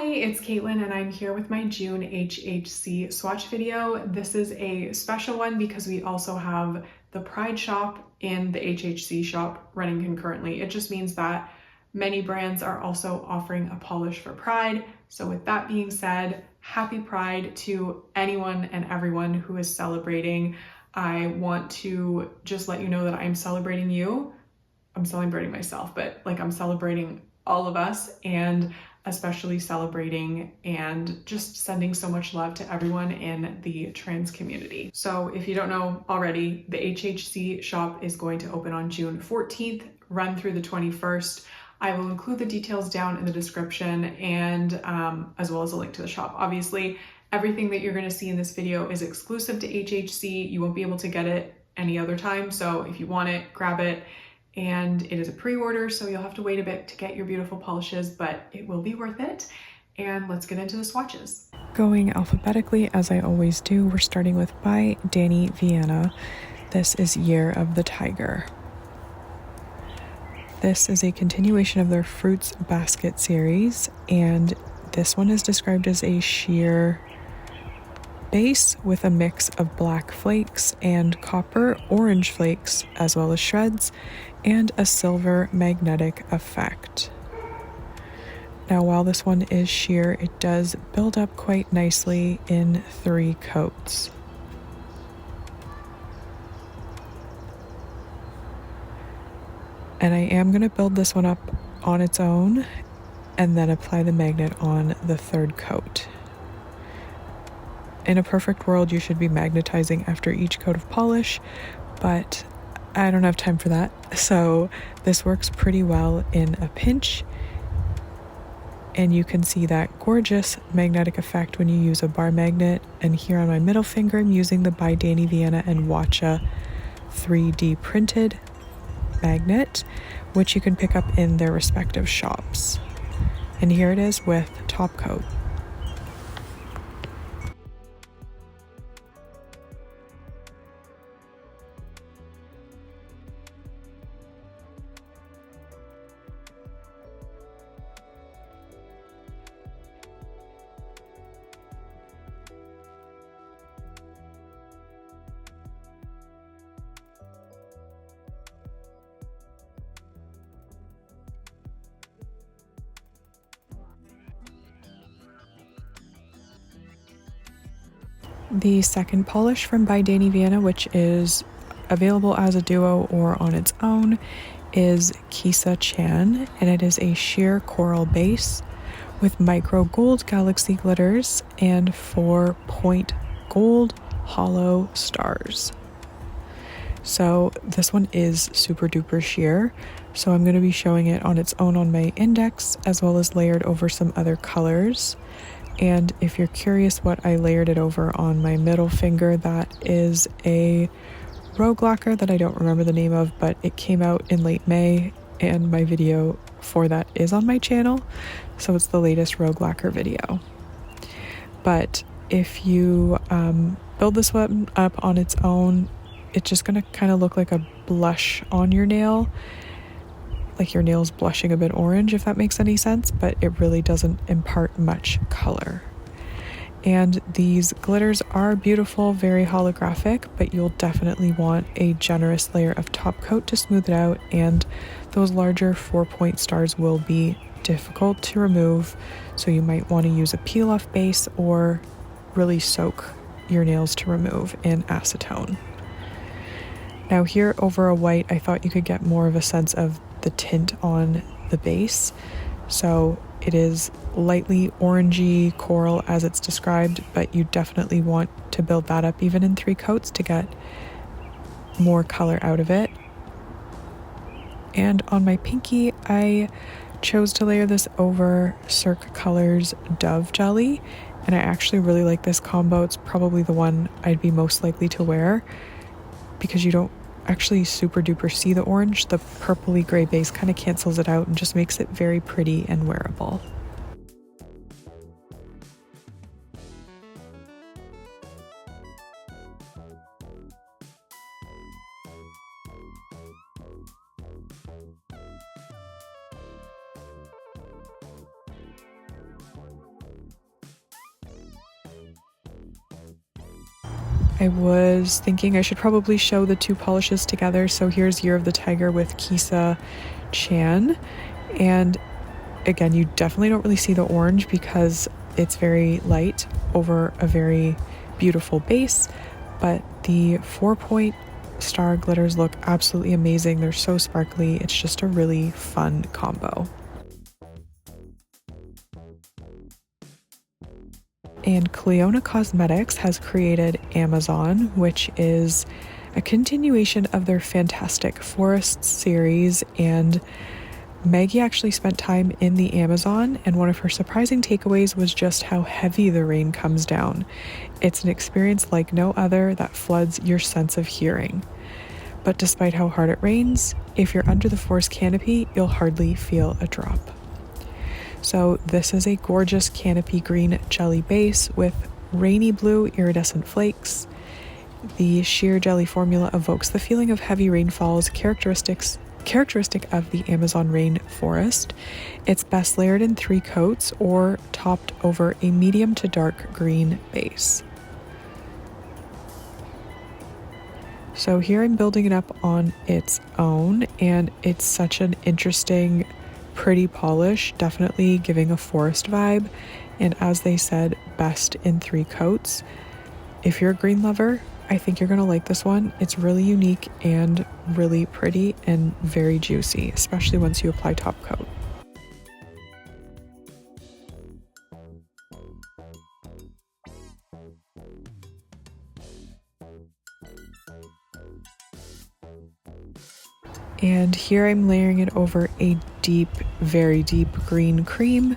Hi, it's Caitlin and I'm here with my June HHC swatch video. This is a special one because we also have the Pride shop and the HHC shop running concurrently. It just means that many brands are also offering a polish for Pride. So with that being said, happy Pride to anyone and everyone who is celebrating. I want to just let you know that I'm celebrating you. I'm celebrating myself, but like I'm celebrating all of us, and especially celebrating and just sending so much love to everyone in the trans community. So if you don't know already, the HHC shop is going to open on June 14th, run through the 21st. I will include the details down in the description and as well as a link to the shop. Obviously, everything that you're going to see in this video is exclusive to HHC. You won't be able to get it any other time. So if you want it, grab it. And it is a pre-order, so you'll have to wait a bit to get your beautiful polishes, but it will be worth it. And let's get into the swatches. Going alphabetically, as I always do, we're starting with by Dany Vianna. This is Year of the Tiger. This is a continuation of their Fruits Basket series, and this one is described as a sheer base with a mix of black flakes and copper orange flakes, as well as shreds, and a silver magnetic effect. Now, while this one is sheer, it does build up quite nicely in 3 coats. And I am going to build this one up on its own and then apply the magnet on the 3rd coat. In a perfect world, you should be magnetizing after each coat of polish, but I don't have time for that. So this works pretty well in a pinch. And you can see that gorgeous magnetic effect when you use a bar magnet. And here on my middle finger, I'm using the by Dany Vianna and Watcha 3D printed magnet, which you can pick up in their respective shops. And here it is with top coat. The second polish from by Dany Vianna, which is available as a duo or on its own, is Kisa-chan, and it is a sheer coral base with micro gold galaxy glitters and 4-point gold hollow stars. So this one is super duper sheer, so I'm going to be showing it on its own on my index as well as layered over some other colors. And if you're curious what I layered it over on my middle finger, that is a Rogue Lacquer that I don't remember the name of, but it came out in late May, and my video for that is on my channel, so it's the latest Rogue Lacquer video. But if you build this one up on its own, it's just going to kind of look like a blush on your nail, like your nail's blushing a bit orange, if that makes any sense, but it really doesn't impart much color. And these glitters are beautiful, very holographic, but you'll definitely want a generous layer of top coat to smooth it out, and those larger 4-point stars will be difficult to remove, so you might want to use a peel-off base or really soak your nails to remove in acetone. Now here over a white, I thought you could get more of a sense of the tint on the base. So it is lightly orangey coral as it's described, but you definitely want to build that up even in 3 coats to get more color out of it. And on my pinky, I chose to layer this over Cirque Colors Dove Jelly, and I actually really like this combo. It's probably the one I'd be most likely to wear because you don't actually super duper see the orange. The purpley gray base kind of cancels it out and just makes it very pretty and wearable. I was thinking I should probably show the two polishes together. So here's Year of the Tiger with Kisa-chan. And again, you definitely don't really see the orange because it's very light over a very beautiful base. But the 4-point star glitters look absolutely amazing. They're so sparkly. It's just a really fun combo. And Clionadh Cosmetics has created Amazon, which is a continuation of their Fantastic Forests series. And Maggie actually spent time in the Amazon, and one of her surprising takeaways was just how heavy the rain comes down. It's an experience like no other that floods your sense of hearing. But despite how hard it rains, if you're under the forest canopy, you'll hardly feel a drop. So this is a gorgeous canopy green jelly base with rainy blue iridescent flakes. The sheer jelly formula evokes the feeling of heavy rainfalls characteristic of the Amazon rainforest. It's best layered in 3 coats or topped over a medium to dark green base. So here I'm building it up on its own, and it's such an interesting, pretty polish, definitely giving a forest vibe. And as they said, best in 3 coats. If you're a green lover, I think you're gonna like this one. It's really unique and really pretty and very juicy, especially once you apply top coat. And here I'm layering it over a deep, very deep green cream,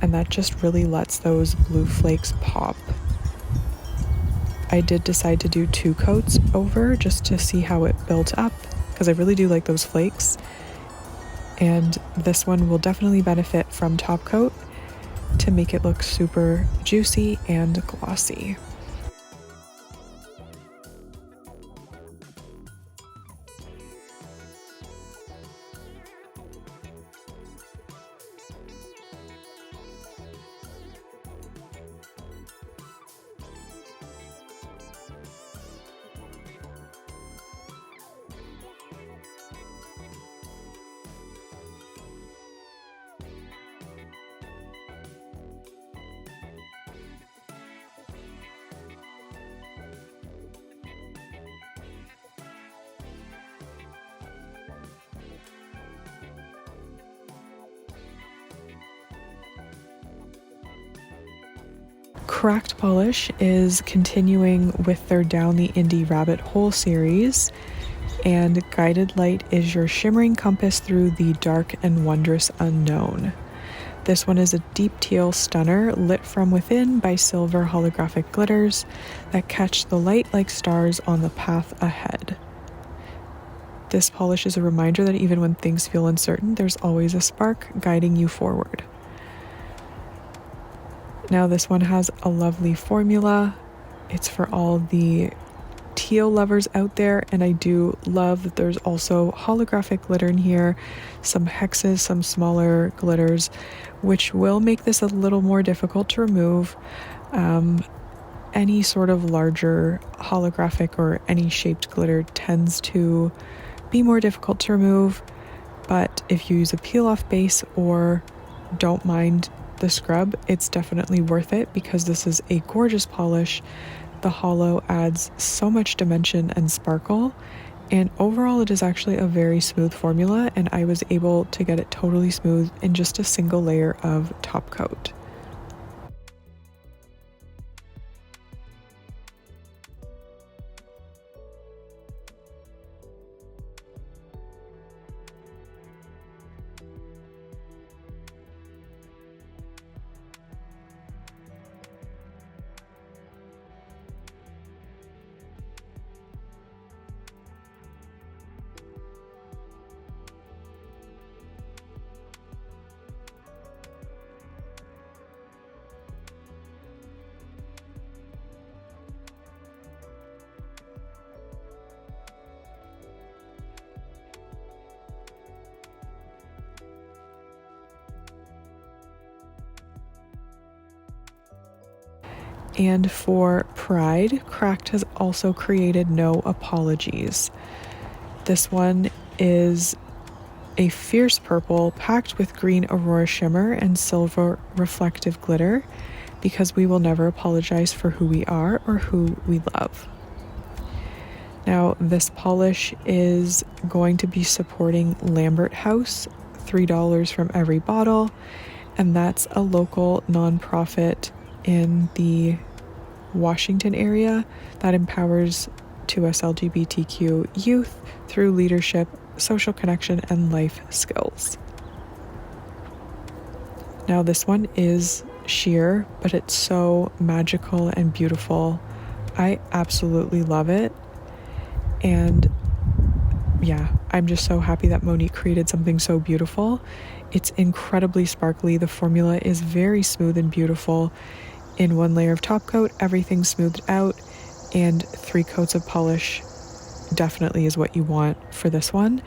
and that just really lets those blue flakes pop. I did decide to do 2 coats over just to see how it built up, because I really do like those flakes. And this one will definitely benefit from top coat to make it look super juicy and glossy. Cracked Polish is continuing with their Down the Indie Rabbit Hole series, and Guided Light is your shimmering compass through the dark and wondrous unknown. This one is a deep teal stunner lit from within by silver holographic glitters that catch the light like stars on the path ahead. This polish is a reminder that even when things feel uncertain, there's always a spark guiding you forward. Now this one has a lovely formula. It's for all the teal lovers out there, and I do love that there's also holographic glitter in here, some hexes, some smaller glitters, which will make this a little more difficult to remove. Any sort of larger holographic or any shaped glitter tends to be more difficult to remove, but if you use a peel-off base or don't mind the scrub, it's definitely worth it because this is a gorgeous polish. The holo adds so much dimension and sparkle, and overall it is actually a very smooth formula, and I was able to get it totally smooth in just a single layer of top coat. And for Pride, Cracked has also created No Apologies. This one is a fierce purple packed with green aurora shimmer and silver reflective glitter, because we will never apologize for who we are or who we love. Now, this polish is going to be supporting Lambert House, $3 from every bottle, and that's a local nonprofit in the Washington area that empowers 2S LGBTQ youth through leadership, social connection, and life skills. Now, this one is sheer, but it's so magical and beautiful. I absolutely love it. And yeah, I'm just so happy that Monique created something so beautiful. It's incredibly sparkly. The formula is very smooth and beautiful. In one layer of top coat, everything's smoothed out, and 3 coats of polish definitely is what you want for this one.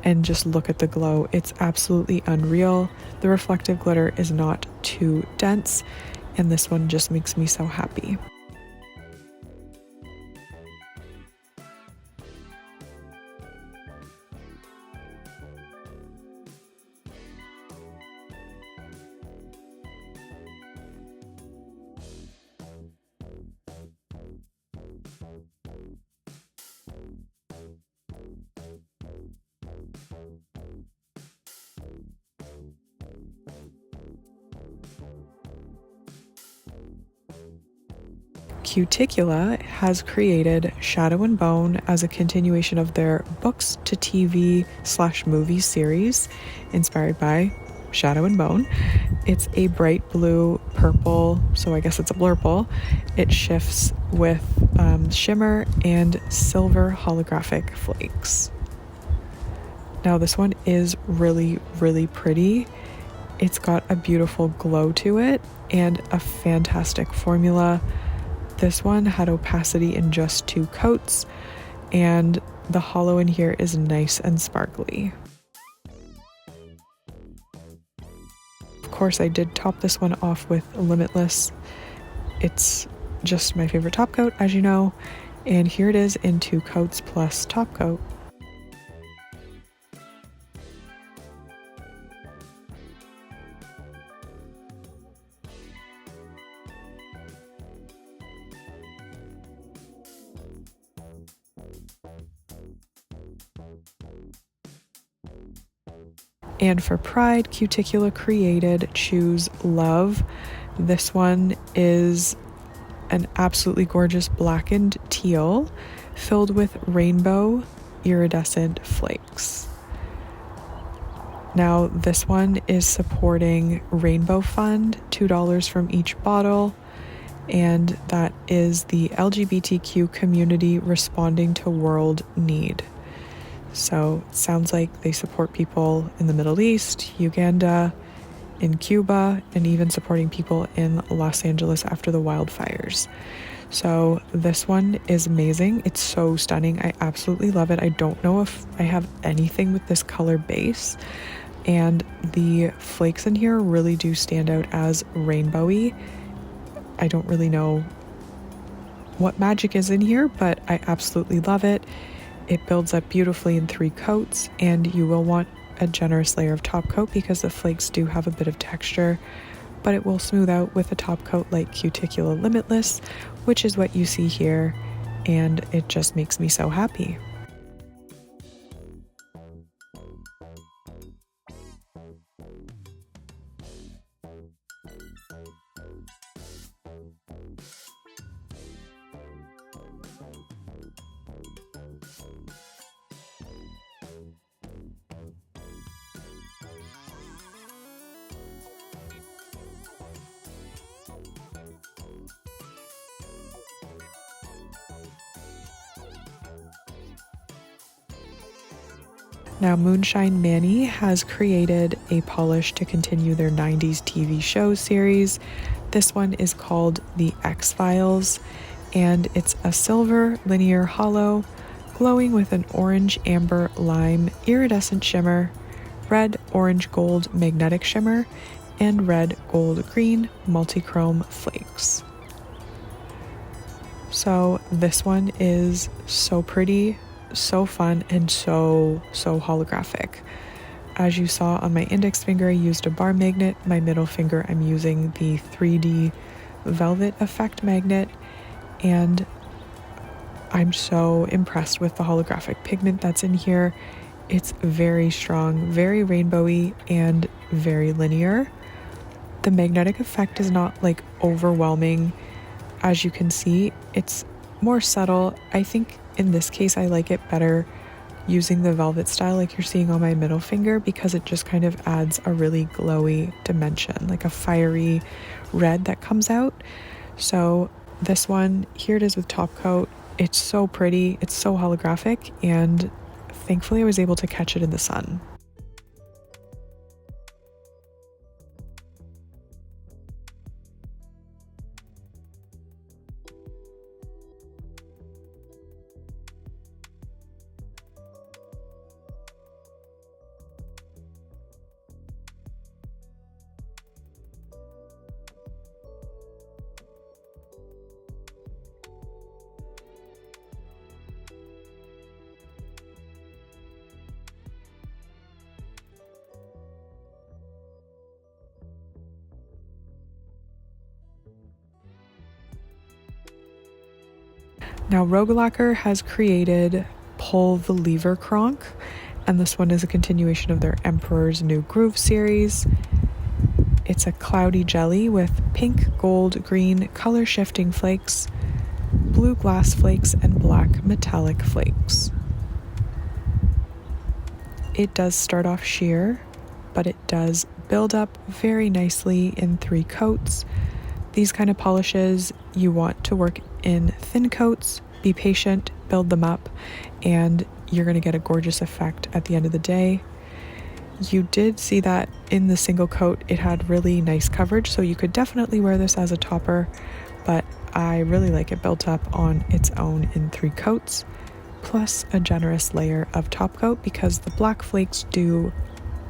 And just look at the glow. It's absolutely unreal. The reflective glitter is not too dense, and this one just makes me so happy. Cuticula has created Shadow and Bone as a continuation of their books to TV/movie series inspired by Shadow and Bone. It's a bright blue purple, so I guess it's a blurple. It shifts with shimmer and silver holographic flakes. Now, this one is really, really pretty. It's got a beautiful glow to it and a fantastic formula. This one had opacity in just 2 coats, and the hollow in here is nice and sparkly. Of course, I did top this one off with Limitless. It's just my favorite top coat, as you know, and here it is in 2 coats plus top coat. And for Pride, Cuticula created Choose Love. This one is an absolutely gorgeous blackened teal filled with rainbow iridescent flakes. Now, this one is supporting Rainbow Fund, $2 from each bottle, and that is the LGBTQ community responding to world need. So it sounds like they support people in the Middle East, Uganda, in Cuba, and even supporting people in Los Angeles after the wildfires. So this one is amazing. It's so stunning. I absolutely love it. I don't know if I have anything with this color base, and the flakes in here really do stand out as rainbowy. I don't really know what magic is in here, but I absolutely love it. It builds up beautifully in 3 coats, and you will want a generous layer of top coat because the flakes do have a bit of texture, but it will smooth out with a top coat like Cuticula Limitless, which is what you see here, and it just makes me so happy. Now, Moonshine Manny has created a polish to continue their 90s TV show series. This one is called The X-Files, and it's a silver linear hollow glowing with an orange amber lime iridescent shimmer, red orange gold magnetic shimmer, and red gold green multichrome flakes. So this one is so pretty, so fun, and so holographic. As you saw on my index finger, I used a bar magnet. My middle finger, I'm using the 3D velvet effect magnet, and I'm so impressed with the holographic pigment that's in here. It's very strong, very rainbowy, and very linear. The magnetic effect is not like overwhelming. As you can see, it's more subtle. I think in this case, I like it better using the velvet style like you're seeing on my middle finger, because it just kind of adds a really glowy dimension, like a fiery red that comes out. So this one, here it is with top coat. It's so pretty, it's so holographic, and thankfully I was able to catch it in the sun. Now Lacquer has created Pull the Lever Kronk, and this one is a continuation of their Emperor's New Groove series. It's a cloudy jelly with pink, gold, green color shifting flakes, blue glass flakes, and black metallic flakes. It does start off sheer, but it does build up very nicely in 3 coats. These kind of polishes, you want to work in thin coats, be patient, build them up, and you're going to get a gorgeous effect at the end of the day. You did see that in the single coat it had really nice coverage, so you could definitely wear this as a topper, but I really like it built up on its own in 3 coats, plus a generous layer of top coat because the black flakes do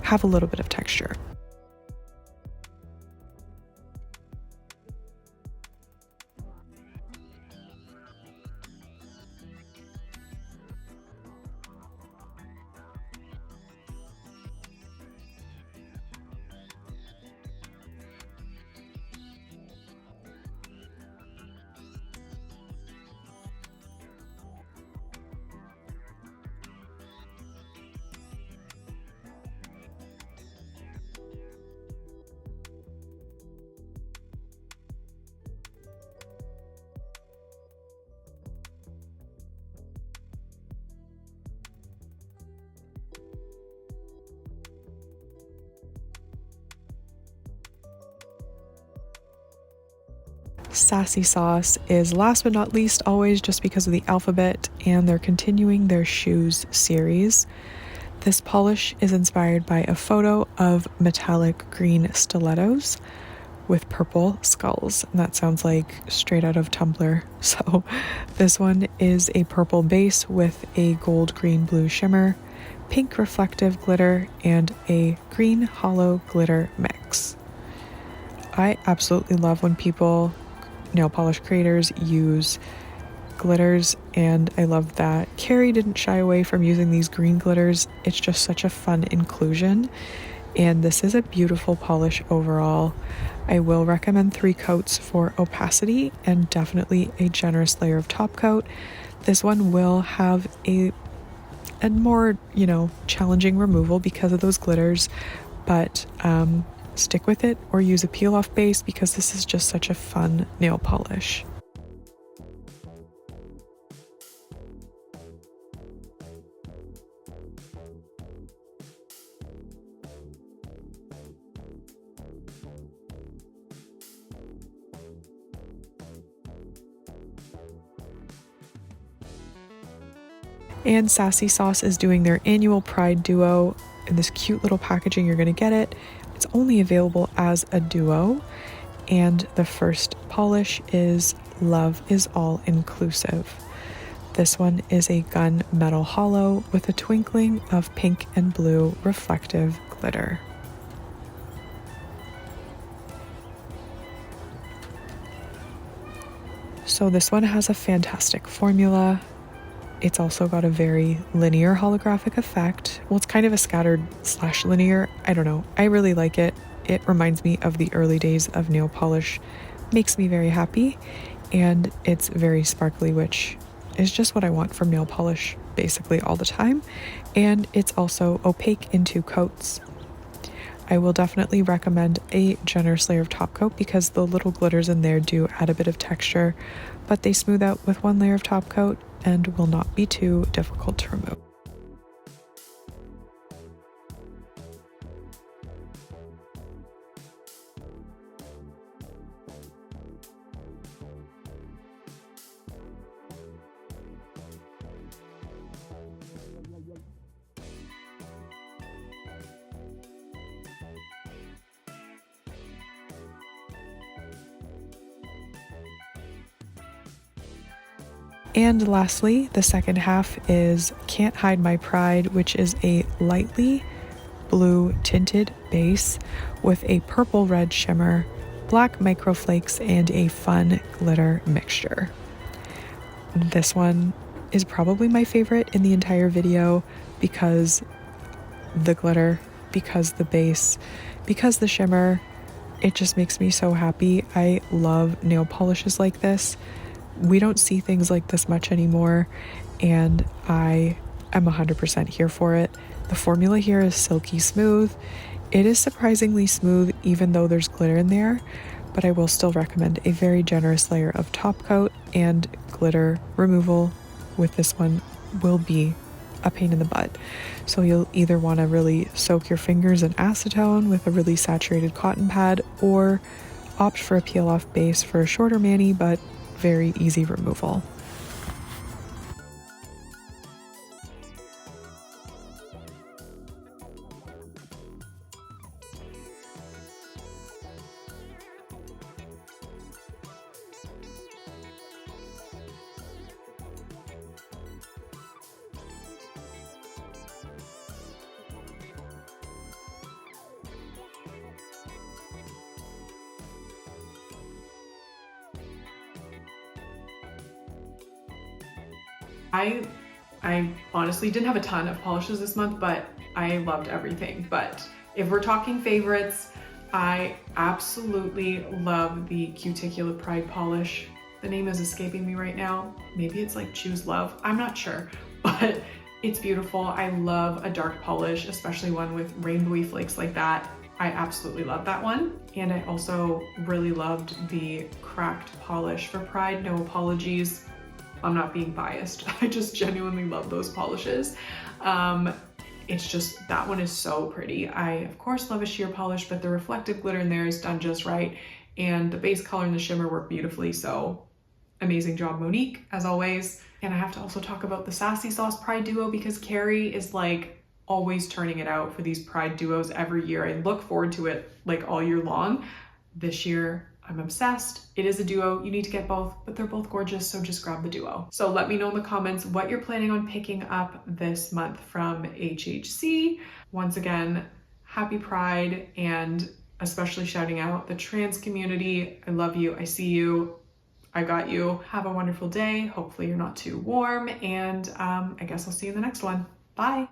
have a little bit of texture. Sassy Sauce is last but not least always, just because of the alphabet, and they're continuing their shoes series. This polish is inspired by a photo of metallic green stilettos with purple skulls, and that sounds like straight out of Tumblr. So this one is a purple base with a gold, green, blue shimmer, pink reflective glitter, and a green hollow glitter mix. I absolutely love when people, nail polish creators, use glitters, and I love that Carrie didn't shy away from using these green glitters. It's just such a fun inclusion, and this is a beautiful polish overall. I will recommend 3 coats for opacity and definitely a generous layer of top coat. This one will have a more, challenging removal because of those glitters, but stick with it or use a peel off base because this is just such a fun nail polish. And Sassy Sauce is doing their annual Pride Duo in this cute little packaging. You're going to get it. It's only available as a duo, and the first polish is Love is All Inclusive. This one is a gun metal hollow with a twinkling of pink and blue reflective glitter. So this one has a fantastic formula. It's also got a very linear holographic effect. Well, it's kind of a scattered / linear. I don't know. I really like it. It reminds me of the early days of nail polish. Makes me very happy. And it's very sparkly, which is just what I want from nail polish basically all the time. And it's also opaque in 2 coats. I will definitely recommend a generous layer of top coat because the little glitters in there do add a bit of texture, but they smooth out with 1 layer of top coat and will not be too difficult to remove. And lastly, the second half is Can't Hide My Pride, which is a lightly blue tinted base with a purple red shimmer, black microflakes, and a fun glitter mixture. This one is probably my favorite in the entire video because the glitter, because the base, because the shimmer. It just makes me so happy. I love nail polishes like this. We don't see things like this much anymore, and I am 100% here for it. The formula here is silky smooth. It is surprisingly smooth even though there's glitter in there, but I will still recommend a very generous layer of top coat, and glitter removal with this one will be a pain in the butt. So you'll either want to really soak your fingers in acetone with a really saturated cotton pad, or opt for a peel off base for a shorter mani but very easy removal. I honestly didn't have a ton of polishes this month, but I loved everything. But if we're talking favorites, I absolutely love the Cuticula Pride polish. The name is escaping me right now. Maybe it's like Choose Love. I'm not sure, but it's beautiful. I love a dark polish, especially one with rainbowy flakes like that. I absolutely love that one. And I also really loved the cracked polish for Pride. No apologies. I'm not being biased. I just genuinely love those polishes. It's just, that one is so pretty. I of course love a sheer polish, but the reflective glitter in there is done just right. And the base color and the shimmer work beautifully. So amazing job, Monique, as always. And I have to also talk about the Sassy Sauce Pride duo because Carrie is like always turning it out for these Pride duos every year. I look forward to it like all year long. This year, I'm obsessed. It is a duo. You need to get both, but they're both gorgeous, so just grab the duo. So let me know in the comments what you're planning on picking up this month from HHC. Once again, happy Pride, and especially shouting out the trans community. I love you. I see you. I got you. Have a wonderful day. Hopefully you're not too warm, and I guess I'll see you in the next one. Bye.